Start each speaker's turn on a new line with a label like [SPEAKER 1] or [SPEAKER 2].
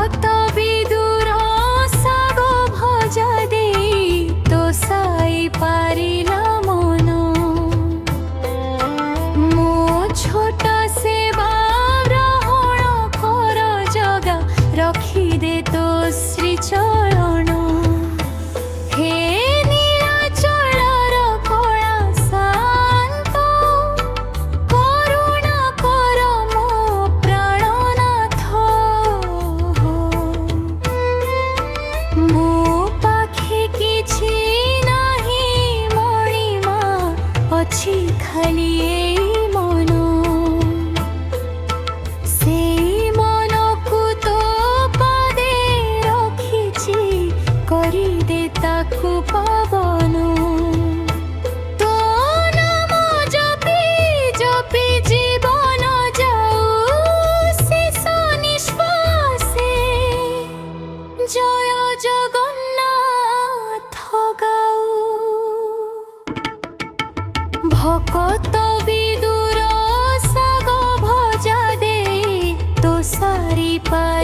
[SPEAKER 1] ভকত বিদুর সাগ ভজা দেই তো সাই পারিলা মন মো ছোট সেবা গ্রহণ কর জগা রখি দে তো শ্রীচরণ হে নীলাচলর কলা শান্ত করুণা কর মো প্রাণনাথ ମୋ ପାଖେ କିଛି ନାହିଁ ମଣିମା ଅଛି ଖାଲି ଏଇ ମନ ସେଇ ମନକୁ ତୋ ପାଦେ ରଖିଛି କରିଦେ ତାକୁ ପାବନ ତୋ ନାମ ଜପି ଜପି ଜୀବନ ଯାଉ ଶେଷ ନିଶ୍ୱାସେ জয় জগন্নাথ গাও ভকত বিদুর সাগ ভজা দে তো সারি পাই